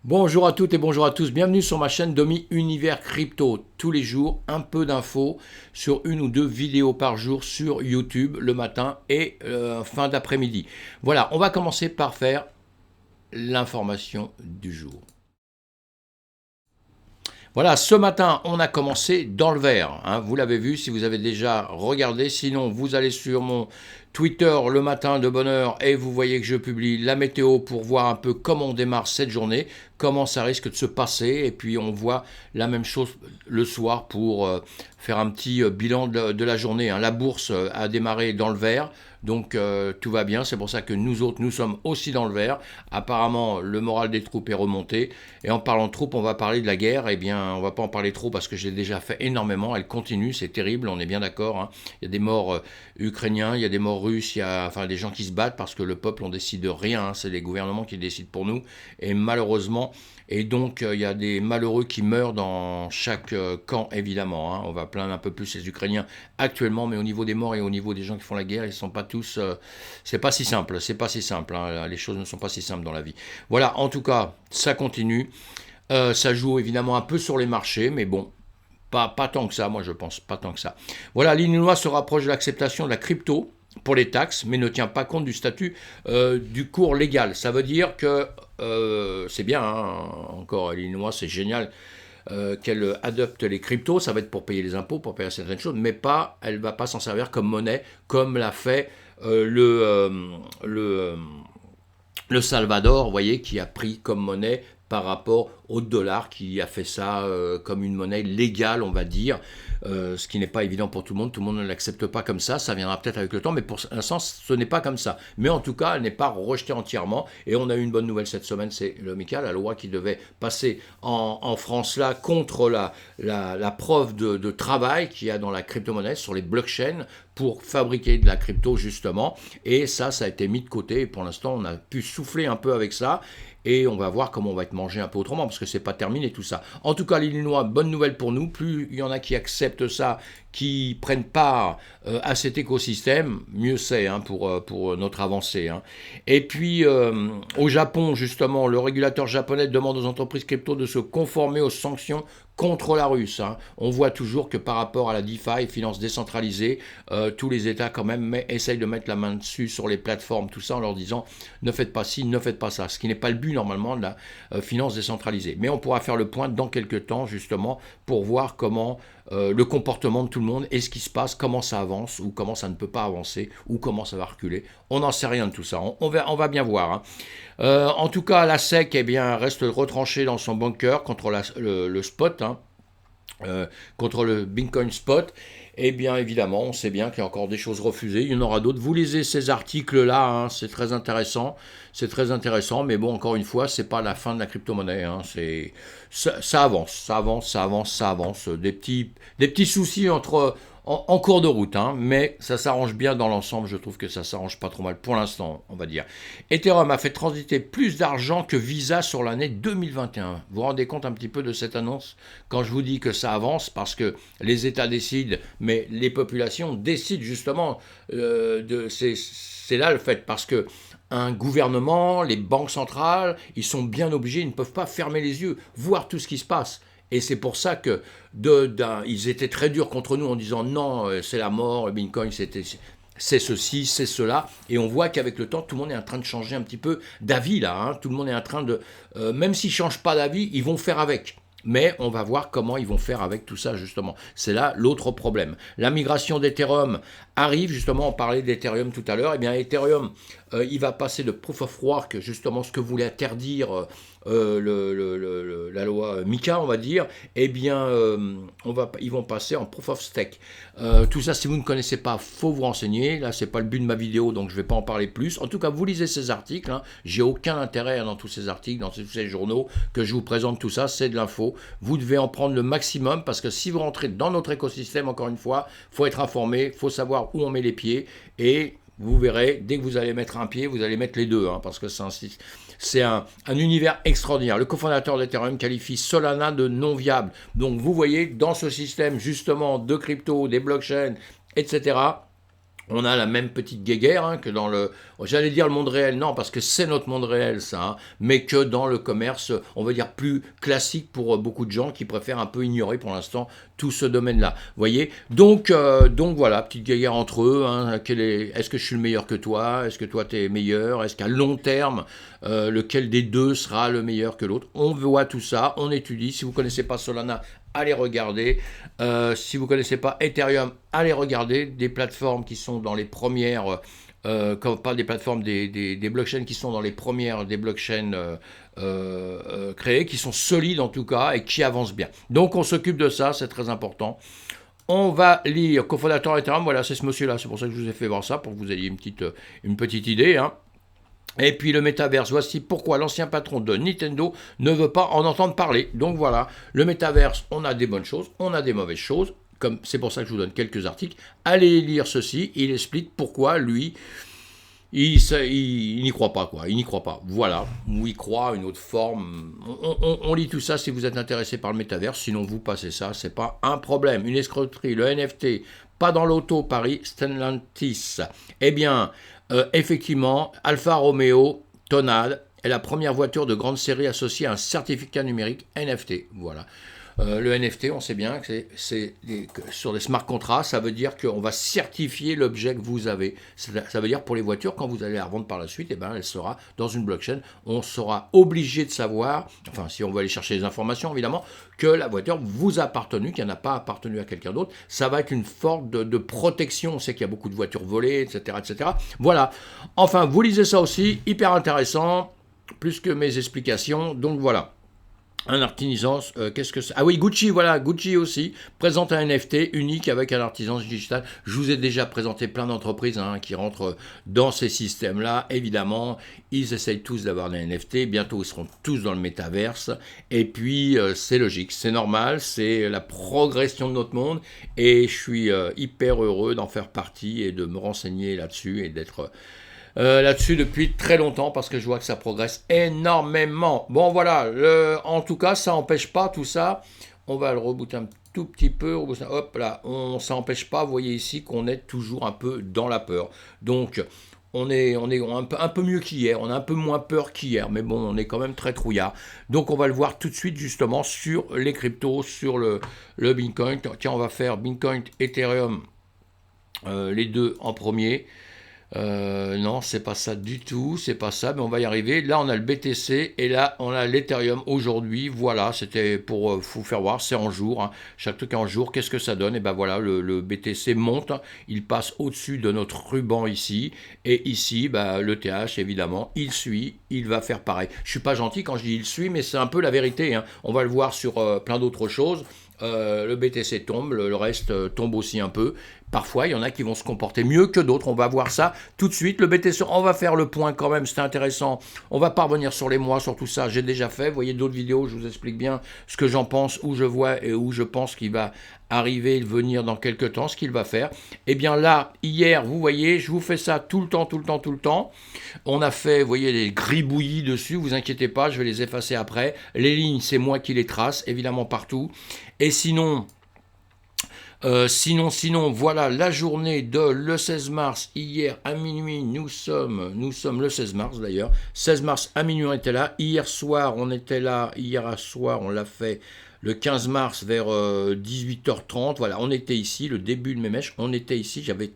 Bonjour à toutes et bonjour à tous, bienvenue sur ma chaîne Domi Univers Crypto. Tous les jours, un peu d'infos sur une ou deux vidéos par jour sur YouTube le matin et fin d'après-midi. Voilà, on va commencer par faire l'information du jour. Voilà, ce matin, on a commencé dans le vert. Hein, vous l'avez vu si vous avez déjà regardé. Sinon, vous allez sur mon Twitter le matin de bonne heure et vous voyez que je publie la météo pour voir un peu comment on démarre cette journée, comment ça risque de se passer. Et puis, on voit la même chose le soir pour faire un petit bilan de la journée. Hein. La bourse a démarré dans le vert. Donc tout va bien, c'est pour ça que nous autres, nous sommes aussi dans le vert. Apparemment, le moral des troupes est remonté. Et en parlant de troupes, on va parler de la guerre. Eh bien, on va pas en parler trop parce que j'ai déjà fait énormément. Elle continue, c'est terrible, on est bien d'accord. Hein. Il y a des morts ukrainiens, il y a des morts russes, il y a enfin, des gens qui se battent parce que le peuple, on décide de rien. Hein. C'est les gouvernements qui décident pour nous. Et malheureusement, il y a des malheureux qui meurent dans chaque camp, évidemment. Hein. On va plaindre un peu plus les Ukrainiens actuellement, mais au niveau des morts et au niveau des gens qui font la guerre, ils ne sont pas tous... c'est pas si simple, c'est pas si simple. Hein. Les choses ne sont pas si simples dans la vie. Voilà, en tout cas, ça continue. Ça joue évidemment un peu sur les marchés, mais bon, pas tant que ça, moi je pense, pas tant que ça. Voilà, l'Illinois se rapproche de l'acceptation de la crypto pour les taxes, mais ne tient pas compte du statut du cours légal. Ça veut dire que c'est bien, hein, encore l'Illinois, c'est génial qu'elle adopte les cryptos, ça va être pour payer les impôts, pour payer certaines choses, mais pas, elle ne va pas s'en servir comme monnaie, comme l'a fait le Salvador, vous voyez, qui a pris comme monnaie par rapport au dollar, qui a fait ça comme une monnaie légale, on va dire, ce qui n'est pas évident pour tout le monde ne l'accepte pas comme ça viendra peut-être avec le temps, mais pour l'instant, ce n'est pas comme ça. Mais en tout cas, elle n'est pas rejetée entièrement, et on a eu une bonne nouvelle cette semaine, c'est le MICA, la loi qui devait passer en France là, contre la preuve de travail qu'il y a dans la crypto-monnaie, sur les blockchains, pour fabriquer de la crypto justement, et ça a été mis de côté, et pour l'instant, on a pu souffler un peu avec ça, et on va voir comment on va être mangé un peu autrement, parce que c'est pas terminé tout ça. En tout cas, l'Illinois, bonne nouvelle pour nous, plus il y en a qui acceptent ça, qui prennent part à cet écosystème, mieux c'est hein, pour notre avancée. Hein. Et puis, au Japon, justement, le régulateur japonais demande aux entreprises crypto de se conformer aux sanctions contre la Russe. Hein. On voit toujours que par rapport à la DeFi, finance décentralisée, tous les États quand même essayent de mettre la main dessus sur les plateformes, tout ça en leur disant ne faites pas ci, ne faites pas ça, ce qui n'est pas le but normalement de la finance décentralisée. Mais on pourra faire le point dans quelques temps justement pour voir comment le comportement de tout le monde et ce qui se passe, comment ça avance ou comment ça ne peut pas avancer ou comment ça va reculer. On n'en sait rien de tout ça, on va bien voir. Hein. En tout cas, la SEC eh bien, reste retranchée dans son bunker contre le spot, hein, contre le Bitcoin spot. Et bien évidemment, on sait bien qu'il y a encore des choses refusées, il y en aura d'autres. Vous lisez ces articles-là, hein, c'est très intéressant, mais bon, encore une fois, c'est pas la fin de la crypto-monnaie, hein, ça avance, des petits soucis en cours de route, hein, mais ça s'arrange bien dans l'ensemble, je trouve que ça s'arrange pas trop mal pour l'instant, on va dire. Ethereum a fait transiter plus d'argent que Visa sur l'année 2021. Vous vous rendez compte un petit peu de cette annonce quand je vous dis que ça avance, parce que les États décident, mais les populations décident justement, c'est là le fait, parce que un gouvernement, les banques centrales, ils sont bien obligés, ils ne peuvent pas fermer les yeux, voir tout ce qui se passe. Et c'est pour ça que ils étaient très durs contre nous en disant non, c'est la mort, le Bitcoin, c'est ceci, c'est cela. Et on voit qu'avec le temps, tout le monde est en train de changer un petit peu d'avis là. Hein. Tout le monde est en train de... même s'ils ne changent pas d'avis, ils vont faire avec. Mais on va voir comment ils vont faire avec tout ça, justement. C'est là l'autre problème. La migration d'Ethereum arrive, justement, on parlait d'Ethereum tout à l'heure. Eh bien, Ethereum, il va passer de Proof of Work, justement, ce que voulait interdire la loi MiCA, on va dire. Eh bien, ils vont passer en Proof of Stake. Tout ça, si vous ne connaissez pas, faut vous renseigner. Là, c'est pas le but de ma vidéo, donc je vais pas en parler plus. En tout cas, vous lisez ces articles. Hein. J'ai aucun intérêt dans tous ces articles, dans tous ces journaux que je vous présente tout ça. C'est de l'info. Vous devez en prendre le maximum parce que si vous rentrez dans notre écosystème, encore une fois, il faut être informé, il faut savoir où on met les pieds et vous verrez, dès que vous allez mettre un pied, vous allez mettre les deux, hein, parce que c'est un univers extraordinaire. Le cofondateur d'Ethereum qualifie Solana de non viable. Donc vous voyez, dans ce système justement de crypto, des blockchains, etc., On a la même petite guéguerre hein, que dans le, j'allais dire le monde réel, non, parce que c'est notre monde réel, ça, hein, mais que dans le commerce, on va dire plus classique pour beaucoup de gens qui préfèrent un peu ignorer pour l'instant tout ce domaine-là. Vous voyez, donc voilà, petite guéguerre entre eux. Hein, est-ce que je suis le meilleur que toi? Est-ce que toi tu es meilleur? Est-ce qu'à long terme, lequel des deux sera le meilleur que l'autre? On voit tout ça, on étudie. Si vous ne connaissez pas Solana, allez regarder. Si vous ne connaissez pas Ethereum, allez regarder des plateformes qui sont dans les premières, pas des plateformes, des blockchains qui sont dans les premières des blockchains créées, qui sont solides en tout cas et qui avancent bien. Donc on s'occupe de ça, c'est très important. On va lire cofondateur Ethereum, voilà c'est ce monsieur là, c'est pour ça que je vous ai fait voir ça, pour que vous ayez une petite idée. Hein. Et puis le métaverse, voici pourquoi l'ancien patron de Nintendo ne veut pas en entendre parler. Donc voilà, le métaverse, on a des bonnes choses, on a des mauvaises choses. C'est pour ça que je vous donne quelques articles. Allez lire ceci, il explique pourquoi lui, il n'y croit pas quoi, il n'y croit pas. Voilà, ou il croit une autre forme. On lit tout ça si vous êtes intéressé par le métaverse, sinon vous passez ça, c'est pas un problème. Une escroquerie, le NFT, pas dans l'auto, Paris, Stellantis. Eh bien, effectivement, Alfa Romeo Tonale est la première voiture de grande série associée à un certificat numérique NFT. Voilà. Le NFT, on sait bien que sur les smart contracts, ça veut dire qu'on va certifier l'objet que vous avez. Ça veut dire pour les voitures, quand vous allez la revendre par la suite, eh ben, elle sera dans une blockchain. On sera obligé de savoir, enfin si on veut aller chercher les informations évidemment, que la voiture vous a appartenu, qu'elle n'a pas appartenu à quelqu'un d'autre. Ça va être une forme de protection. On sait qu'il y a beaucoup de voitures volées, etc., etc. Voilà. Enfin, vous lisez ça aussi, hyper intéressant, plus que mes explications. Donc voilà. Un artisan, qu'est-ce que c'est? Ah oui, Gucci, voilà, Gucci aussi, présente un NFT unique avec un artisan digital. Je vous ai déjà présenté plein d'entreprises hein, qui rentrent dans ces systèmes-là. Évidemment, ils essayent tous d'avoir des NFT. Bientôt, ils seront tous dans le métaverse. Et puis, c'est logique, c'est normal, c'est la progression de notre monde. Et je suis hyper heureux d'en faire partie et de me renseigner là-dessus et d'être... là-dessus depuis très longtemps parce que je vois que ça progresse énormément. Bon voilà, en tout cas ça n'empêche pas tout ça, on va le rebooter un tout petit peu, hop là, ça n'empêche pas, vous voyez ici qu'on est toujours un peu dans la peur. Donc on est un peu mieux qu'hier, on a un peu moins peur qu'hier, mais bon, on est quand même très trouillard. Donc on va le voir tout de suite justement sur les cryptos, sur le Bitcoin. Tiens, on va faire Bitcoin, Ethereum, les deux en premier. Non, c'est pas ça du tout, c'est pas ça, mais on va y arriver. Là, on a le BTC et là, on a l'Ethereum aujourd'hui. Voilà, c'était pour vous faire voir, c'est en jour. Hein. Chaque truc est en jour. Qu'est-ce que ça donne? Et ben voilà, le BTC monte, il passe au-dessus de notre ruban ici. Et ici, bah, le TH, évidemment, il suit, il va faire pareil. Je suis pas gentil quand je dis il suit, mais c'est un peu la vérité. Hein. On va le voir sur plein d'autres choses. Le BTC tombe, le reste tombe aussi un peu. Parfois, il y en a qui vont se comporter mieux que d'autres. On va voir ça tout de suite. Le BTC, on va faire le point quand même, c'était intéressant. On va pas revenir sur les mois, sur tout ça. J'ai déjà fait. Vous voyez d'autres vidéos, je vous explique bien ce que j'en pense, où je vois et où je pense qu'il va arriver, venir dans quelques temps, ce qu'il va faire. Et bien là, hier, vous voyez, je vous fais ça tout le temps. On a fait, vous voyez, les gribouillis dessus. Vous inquiétez pas, je vais les effacer après. Les lignes, c'est moi qui les trace, évidemment partout. Et sinon, voilà la journée de le 16 mars, hier à minuit, nous sommes le 16 mars d'ailleurs, 16 mars à minuit on était là, hier soir on était là, hier soir on l'a fait le 15 mars vers 18h30, voilà, on était ici, le début de mes mèches, on était ici, j'avais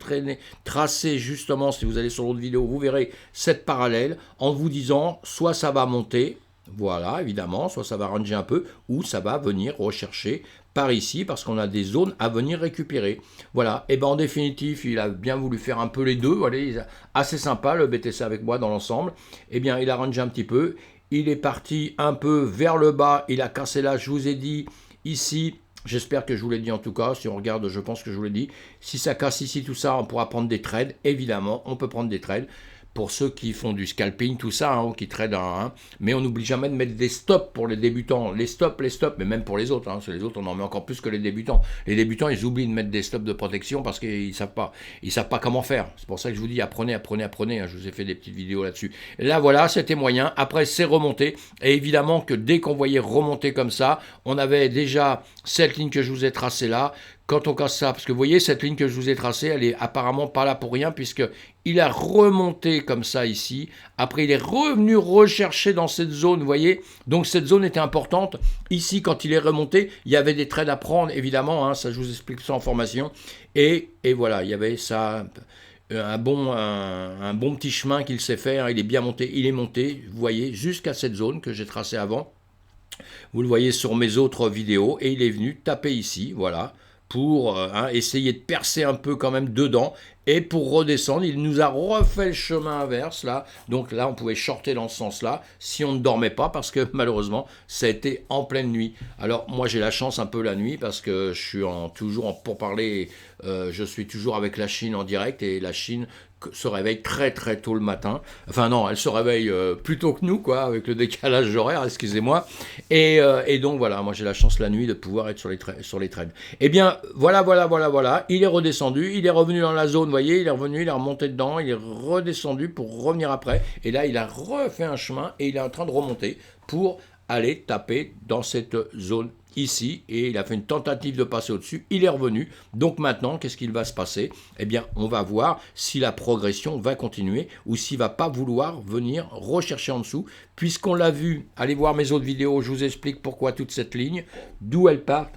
tracé justement, si vous allez sur l'autre vidéo, vous verrez cette parallèle, en vous disant, soit ça va monter, voilà, évidemment, soit ça va ranger un peu, ou ça va venir rechercher par ici, parce qu'on a des zones à venir récupérer. Voilà, et ben en définitive, il a bien voulu faire un peu les deux, voilà, assez sympa le BTC avec moi dans l'ensemble. Eh bien, il a rangé un petit peu, il est parti un peu vers le bas, il a cassé là, je vous ai dit, ici, j'espère que je vous l'ai dit en tout cas, si on regarde, je pense que je vous l'ai dit, si ça casse ici, tout ça, on pourra prendre des trades, évidemment, on peut prendre des trades. pour ceux qui font du scalping, tout ça, hein, ou qui tradent, hein, mais on n'oublie jamais de mettre des stops pour les débutants, les stops, mais même pour les autres, hein, les autres on en met encore plus que les débutants. Les débutants ils oublient de mettre des stops de protection parce qu'ils savent pas comment faire. C'est pour ça que je vous dis apprenez, hein, je vous ai fait des petites vidéos là-dessus. Là voilà, c'était moyen, après c'est remonté, et évidemment que dès qu'on voyait remonter comme ça, on avait déjà cette ligne que je vous ai tracée là. Quand on casse ça, parce que vous voyez cette ligne que je vous ai tracée, elle est apparemment pas là pour rien, puisque il a remonté comme ça ici, après il est revenu rechercher dans cette zone, vous voyez, donc cette zone était importante. Ici, quand il est remonté, il y avait des trades à prendre, évidemment, hein, ça je vous explique ça en formation, et voilà, il y avait ça, un bon petit chemin qu'il sait faire, il est bien monté, il est monté, vous voyez, jusqu'à cette zone que j'ai tracée avant, vous le voyez sur mes autres vidéos, et il est venu taper ici, voilà, pour essayer de percer un peu quand même dedans, et pour redescendre, il nous a refait le chemin inverse, là, donc là, on pouvait shorter dans ce sens-là, si on ne dormait pas, parce que malheureusement, ça a été en pleine nuit. Alors, moi, j'ai la chance un peu la nuit, parce que je suis toujours en pourparlers, je suis toujours avec la Chine en direct, et la Chine se réveille très très tôt le matin. Enfin non, elle se réveille plus tôt que nous, quoi, avec le décalage horaire, excusez-moi. Et donc voilà, moi j'ai la chance la nuit de pouvoir être sur les trades. Eh bien, voilà. Il est redescendu, il est revenu dans la zone, vous voyez, il est revenu, il est remonté dedans, il est redescendu pour revenir après. Et là, il a refait un chemin et il est en train de remonter pour aller taper dans cette zone ici, et il a fait une tentative de passer au-dessus, il est revenu, donc maintenant, qu'est-ce qu'il va se passer? Eh bien, on va voir si la progression va continuer, ou s'il ne va pas vouloir venir rechercher en dessous, puisqu'on l'a vu, allez voir mes autres vidéos, je vous explique pourquoi toute cette ligne, d'où elle part,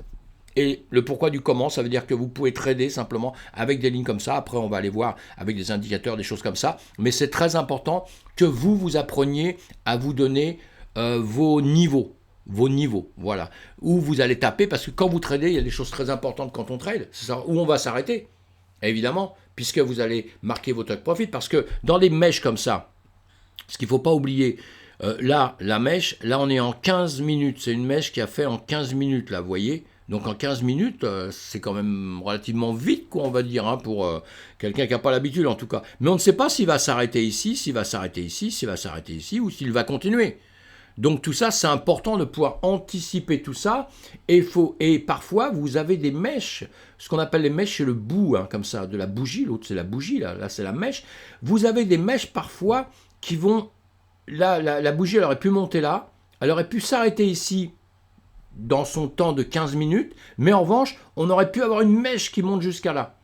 et le pourquoi du comment, ça veut dire que vous pouvez trader simplement avec des lignes comme ça, après on va aller voir avec des indicateurs, des choses comme ça, mais c'est très important que vous appreniez à vous donner vos niveaux, voilà, où vous allez taper, parce que quand vous tradez, il y a des choses très importantes quand on trade, c'est ça, où on va s'arrêter, évidemment, puisque vous allez marquer votre profit, parce que dans des mèches comme ça, ce qu'il ne faut pas oublier, là, la mèche, là on est en 15 minutes, c'est une mèche qui a fait en 15 minutes, là, vous voyez, donc en 15 minutes, c'est quand même relativement vite, quoi, on va dire, hein, pour quelqu'un qui n'a pas l'habitude en tout cas. Mais on ne sait pas s'il va s'arrêter ici, s'il va s'arrêter ici, s'il va s'arrêter ici, ou s'il va continuer. Donc tout ça, c'est important de pouvoir anticiper tout ça. Et parfois, vous avez des mèches, ce qu'on appelle les mèches, c'est le bout, hein, comme ça, de la bougie. L'autre, c'est la bougie, là c'est la mèche. Vous avez des mèches parfois qui vont... Là, la bougie, elle aurait pu monter là, elle aurait pu s'arrêter ici dans son temps de 15 minutes, mais en revanche, on aurait pu avoir une mèche qui monte jusqu'à là.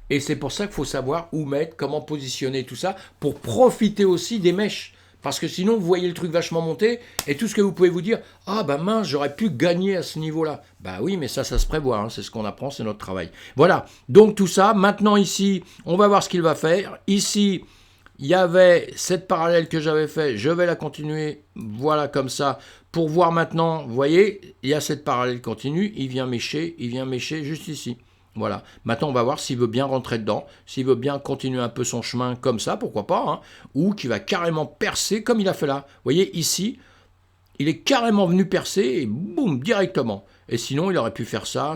Et c'est pour ça qu'il faut savoir où mettre, comment positionner tout ça, pour profiter aussi des mèches. Parce que sinon, vous voyez le truc vachement monter, et tout ce que vous pouvez vous dire, ah ben mince, j'aurais pu gagner à ce niveau-là. Ben oui, mais ça se prévoit, hein, c'est ce qu'on apprend, c'est notre travail. Voilà, donc tout ça, maintenant ici, on va voir ce qu'il va faire. Ici, il y avait cette parallèle que j'avais fait, je vais la continuer, voilà comme ça, pour voir maintenant, vous voyez, il y a cette parallèle continue, il vient mécher juste ici. Voilà, maintenant on va voir s'il veut bien rentrer dedans, s'il veut bien continuer un peu son chemin comme ça, pourquoi pas, hein, ou qu'il va carrément percer comme il a fait là. Vous voyez, ici, il est carrément venu percer et boum, directement. Et sinon, il aurait pu faire ça,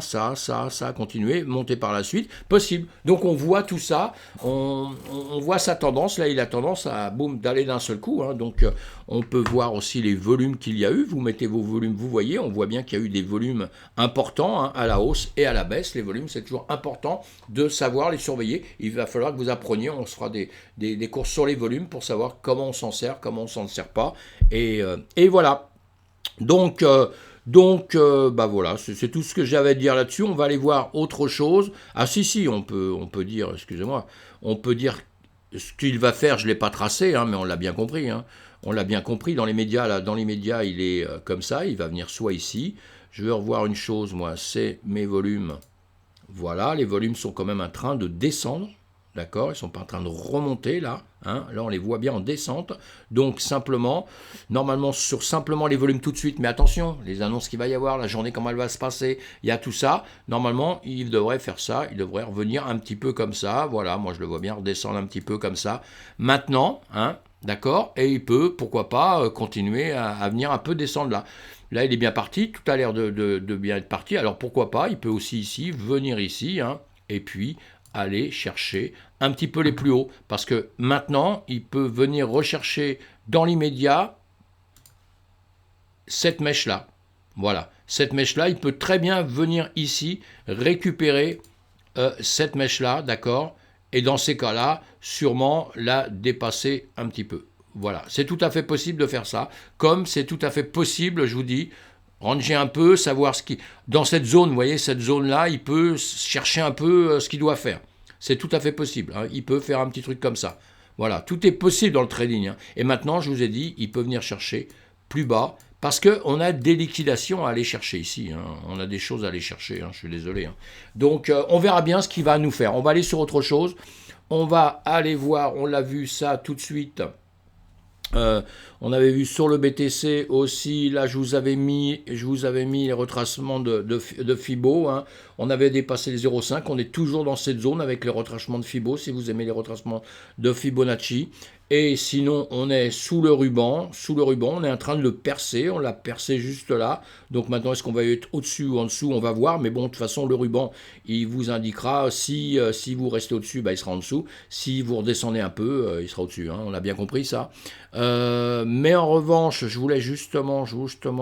continuer, monter par la suite. Possible. Donc, on voit tout ça. On voit sa tendance. Là, il a tendance à, boum, d'aller d'un seul coup. Hein. Donc, on peut voir aussi les volumes qu'il y a eu. Vous mettez vos volumes, vous voyez. On voit bien qu'il y a eu des volumes importants, hein, à la hausse et à la baisse. Les volumes, c'est toujours important de savoir les surveiller. Il va falloir que vous appreniez. On se fera des courses sur les volumes pour savoir comment on s'en sert, comment on s'en sert pas. Et voilà. Donc bah voilà, c'est tout ce que j'avais à dire là-dessus. On va aller voir autre chose. Ah si, on peut dire, excusez-moi, on peut dire ce qu'il va faire, je ne l'ai pas tracé, hein, mais on l'a bien compris. Hein. On l'a bien compris, dans les médias, là, il est comme ça, il va venir soit ici. Je vais revoir une chose, moi, c'est mes volumes. Voilà, les volumes sont quand même en train de descendre. D'accord, ils ne sont pas en train de remonter là, hein. Là on les voit bien en descente, donc simplement, normalement sur simplement les volumes tout de suite, mais attention, les annonces qu'il va y avoir, la journée comment elle va se passer, il y a tout ça, normalement il devrait faire ça, il devrait revenir un petit peu comme ça, voilà, moi je le vois bien redescendre un petit peu comme ça, maintenant, hein, d'accord, et il peut, pourquoi pas, continuer à venir un peu descendre là. Là il est bien parti, tout a l'air de bien être parti, alors pourquoi pas, il peut aussi ici, venir ici, hein, et puis aller chercher un petit peu les plus hauts. Parce que maintenant, il peut venir rechercher dans l'immédiat cette mèche-là. Voilà, cette mèche-là, il peut très bien venir ici récupérer cette mèche-là, d'accord? Et dans ces cas-là, sûrement la dépasser un petit peu. Voilà, c'est tout à fait possible de faire ça. Comme c'est tout à fait possible, je vous dis, ranger un peu, savoir ce qui... Dans cette zone, vous voyez, cette zone-là, il peut chercher un peu ce qu'il doit faire. C'est tout à fait possible. Hein. Il peut faire un petit truc comme ça. Voilà, tout est possible dans le trading. Hein. Et maintenant, je vous ai dit, il peut venir chercher plus bas, parce qu'on a des liquidations à aller chercher ici. Hein. On a des choses à aller chercher, hein. Je suis désolé. Hein. Donc, on verra bien ce qu'il va nous faire. On va aller sur autre chose. On va aller voir, on l'a vu ça tout de suite. On avait vu sur le BTC aussi, là je vous avais mis les retracements de Fibo, hein. On avait dépassé les 0,5, on est toujours dans cette zone avec les retracements de Fibo, si vous aimez les retracements de Fibonacci. Et sinon, on est sous le ruban, on est en train de le percer, on l'a percé juste là. Donc maintenant, est-ce qu'on va être au-dessus ou en dessous? On va voir, mais bon, de toute façon, le ruban, il vous indiquera si vous restez au-dessus, bah, il sera en dessous. Si vous redescendez un peu, il sera au-dessus, hein. On a bien compris ça. Mais en revanche, je voulais justement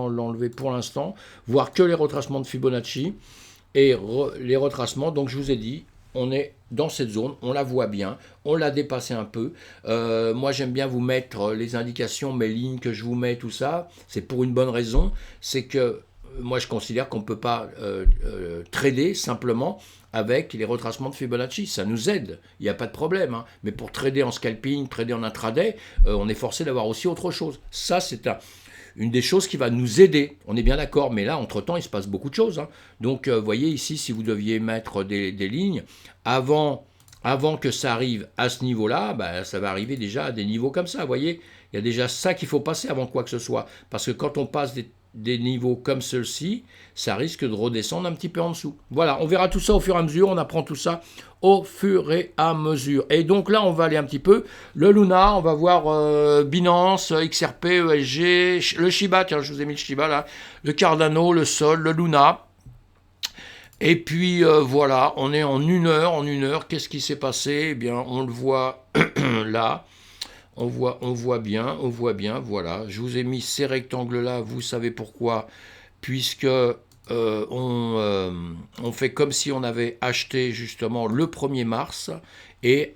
l'enlever pour l'instant, voir que les retracements de Fibonacci et les retracements, donc je vous ai dit, on est dans cette zone, on la voit bien, on l'a dépassé un peu. Moi, j'aime bien vous mettre les indications, mes lignes que je vous mets, tout ça. C'est pour une bonne raison, c'est que moi, je considère qu'on ne peut pas trader simplement avec les retracements de Fibonacci. Ça nous aide, il n'y a pas de problème. Hein. Mais pour trader en scalping, trader en intraday, on est forcé d'avoir aussi autre chose. Ça, c'est une des choses qui va nous aider, on est bien d'accord, mais là, entre-temps, il se passe beaucoup de choses. Hein. Donc, voyez ici, si vous deviez mettre des lignes, avant que ça arrive à ce niveau-là, bah, ça va arriver déjà à des niveaux comme ça, vous voyez. Il y a déjà ça qu'il faut passer avant quoi que ce soit. Parce que quand on passe des niveaux comme ceux-ci, ça risque de redescendre un petit peu en dessous. Voilà, on verra tout ça au fur et à mesure, on apprend tout ça au fur et à mesure. Et donc là, on va aller un petit peu, le Luna, on va voir Binance, XRP, ESG, le Shiba, tiens, je vous ai mis le Shiba là, le Cardano, le Sol, le Luna. Et puis voilà, on est en une heure, qu'est-ce qui s'est passé? Eh bien, on le voit là. On voit bien, voilà. Je vous ai mis ces rectangles-là, vous savez pourquoi, puisque on fait comme si on avait acheté justement le 1er mars, et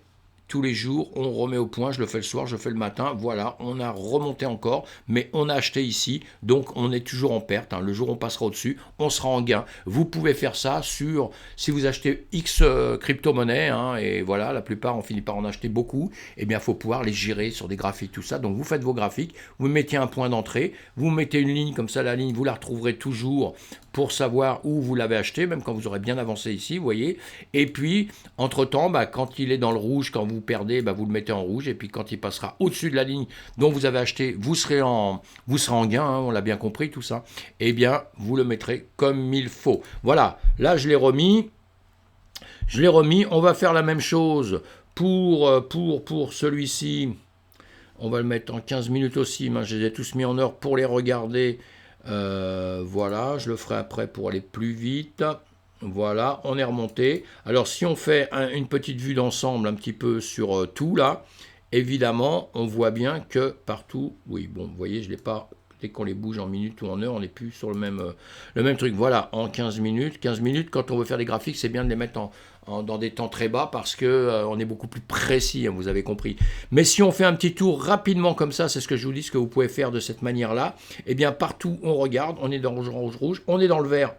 tous les jours, on remet au point, je le fais le soir, je le fais le matin, voilà, on a remonté encore, mais on a acheté ici, donc on est toujours en perte, hein. Le jour où on passera au-dessus, on sera en gain. Vous pouvez faire ça si vous achetez X crypto-monnaies, hein, et voilà, la plupart, on finit par en acheter beaucoup, et bien il faut pouvoir les gérer sur des graphiques, tout ça, donc vous faites vos graphiques, vous mettez un point d'entrée, vous mettez une ligne, comme ça la ligne, vous la retrouverez toujours pour savoir où vous l'avez acheté, même quand vous aurez bien avancé ici, vous voyez, et puis, entre-temps, bah, quand il est dans le rouge, quand vous perdez, bah, vous le mettez en rouge, et puis quand il passera au-dessus de la ligne dont vous avez acheté, vous serez en gain, hein, on l'a bien compris tout ça, et bien vous le mettrez comme il faut. Voilà, là je l'ai remis, on va faire la même chose pour celui-ci, on va le mettre en 15 minutes aussi, je les ai tous mis en heure pour les regarder, voilà, je le ferai après pour aller plus vite. Voilà, on est remonté. Alors, si on fait une petite vue d'ensemble un petit peu sur tout, là, évidemment, on voit bien que partout... Oui, bon, vous voyez, je ne l'ai pas... Dès qu'on les bouge en minutes ou en heures, on n'est plus sur le même truc. Voilà, en 15 minutes. 15 minutes, quand on veut faire des graphiques, c'est bien de les mettre dans des temps très bas parce que on est beaucoup plus précis, hein, vous avez compris. Mais si on fait un petit tour rapidement comme ça, c'est ce que je vous dis, ce que vous pouvez faire de cette manière-là, eh bien, partout, on regarde, on est dans le rouge, on est dans le vert,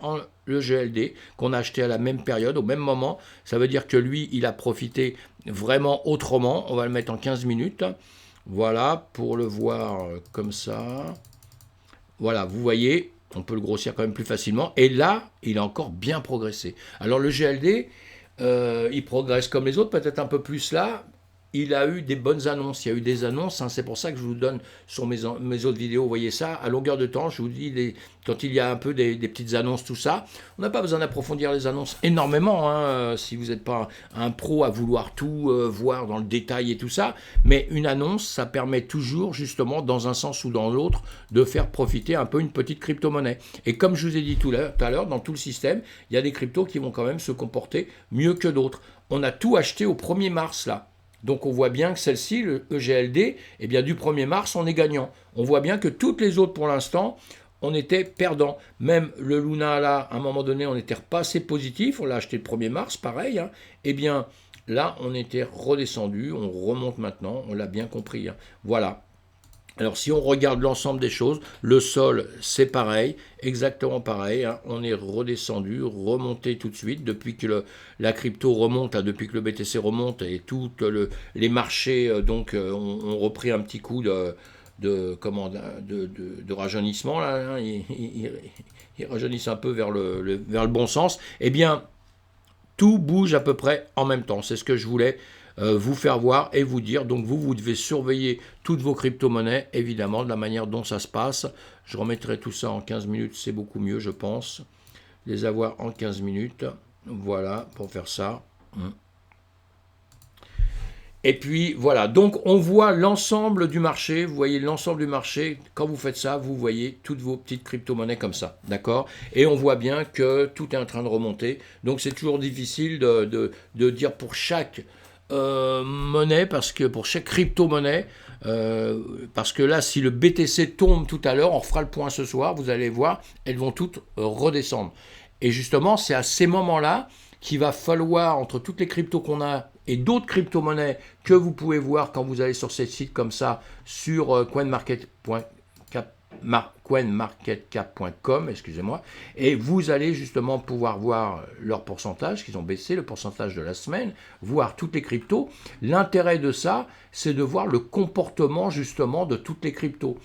le GLD, qu'on a acheté à la même période, au même moment. Ça veut dire que lui, il a profité vraiment autrement. On va le mettre en 15 minutes. Voilà, pour le voir comme ça. Voilà, vous voyez, on peut le grossir quand même plus facilement. Et là, il a encore bien progressé. Alors le GLD, il progresse comme les autres, peut-être un peu plus là. Il a eu des bonnes annonces, il y a eu des annonces, hein, c'est pour ça que je vous donne sur mes autres vidéos, vous voyez ça, à longueur de temps, je vous dis, quand il y a un peu des petites annonces, tout ça, on n'a pas besoin d'approfondir les annonces énormément, hein, si vous n'êtes pas un pro à vouloir tout voir dans le détail et tout ça, mais une annonce, ça permet toujours, justement, dans un sens ou dans l'autre, de faire profiter un peu une petite crypto-monnaie. Et comme je vous ai dit tout à l'heure, dans tout le système, il y a des cryptos qui vont quand même se comporter mieux que d'autres. on a tout acheté au 1er mars là. Donc on voit bien que celle-ci, le EGLD, eh bien du 1er mars, on est gagnant. On voit bien que toutes les autres pour l'instant, on était perdant. Même le Luna là, à un moment donné, on était repassé positif, on l'a acheté le 1er mars, pareil. Hein. Eh bien là, on était redescendu, on remonte maintenant, on l'a bien compris. Hein. Voilà. Alors si on regarde l'ensemble des choses, le sol c'est pareil, exactement pareil, hein, on est redescendu, remonté tout de suite, depuis que la crypto remonte, hein, depuis que le BTC remonte et tous les marchés ont repris un petit coup de rajeunissement, là, hein, ils rajeunissent un peu vers le bon sens, eh bien tout bouge à peu près en même temps, c'est ce que je voulais vous faire voir et vous dire. Donc vous devez surveiller toutes vos crypto-monnaies, évidemment, de la manière dont ça se passe. Je remettrai tout ça en 15 minutes, c'est beaucoup mieux, je pense. Les avoir en 15 minutes. Voilà, pour faire ça. Et puis voilà, donc on voit l'ensemble du marché, vous voyez l'ensemble du marché, quand vous faites ça, vous voyez toutes vos petites crypto-monnaies comme ça, d'accord? Et on voit bien que tout est en train de remonter, donc c'est toujours difficile de dire pour chaque monnaie, parce que pour chaque crypto-monnaie, parce que là, si le BTC tombe tout à l'heure, on refera le point ce soir, vous allez voir, elles vont toutes redescendre. Et justement, c'est à ces moments-là qu'il va falloir, entre toutes les cryptos qu'on a et d'autres crypto-monnaies que vous pouvez voir quand vous allez sur ces sites comme ça, sur coinmarketcap.com, excusez-moi, et vous allez justement pouvoir voir leur pourcentage, qu'ils ont baissé, le pourcentage de la semaine, voir toutes les cryptos. L'intérêt de ça, c'est de voir le comportement justement de toutes les cryptos,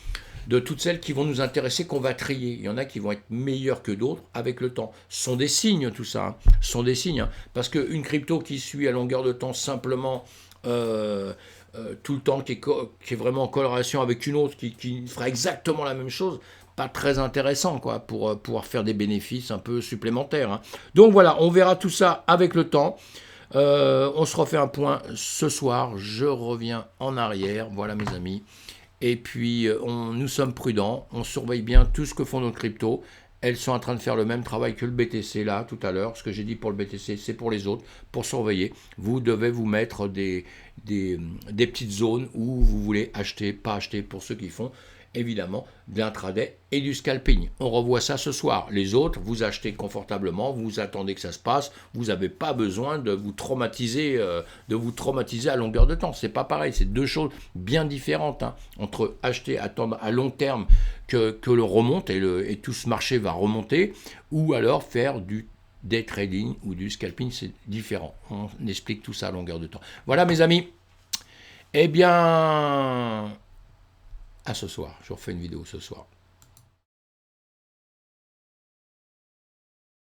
de toutes celles qui vont nous intéresser, qu'on va trier. Il y en a qui vont être meilleures que d'autres avec le temps. Ce sont des signes, tout ça. Hein. Ce sont des signes. Hein. Parce qu'une crypto qui suit à longueur de temps simplement tout le temps, qui est vraiment en corrélation avec une autre, qui fera exactement la même chose, pas très intéressant quoi, pour pouvoir faire des bénéfices un peu supplémentaires. Hein. Donc voilà, on verra tout ça avec le temps. On se refait un point ce soir. Je reviens en arrière. Voilà mes amis. Et puis, nous sommes prudents, on surveille bien tout ce que font nos cryptos. Elles sont en train de faire le même travail que le BTC là, tout à l'heure. Ce que j'ai dit pour le BTC, c'est pour les autres, pour surveiller. Vous devez vous mettre des petites zones où vous voulez acheter, pas acheter, pour ceux qui font, évidemment, de l'intraday et du scalping. On revoit ça ce soir. Les autres, vous achetez confortablement, vous attendez que ça se passe, vous n'avez pas besoin de vous traumatiser à longueur de temps. C'est pas pareil, c'est deux choses bien différentes. Hein, entre acheter, attendre à long terme que le remonte et tout ce marché va remonter, ou alors faire du day trading ou du scalping, c'est différent. On explique tout ça à longueur de temps. Voilà mes amis. Eh bien, à ce soir. Je refais une vidéo ce soir.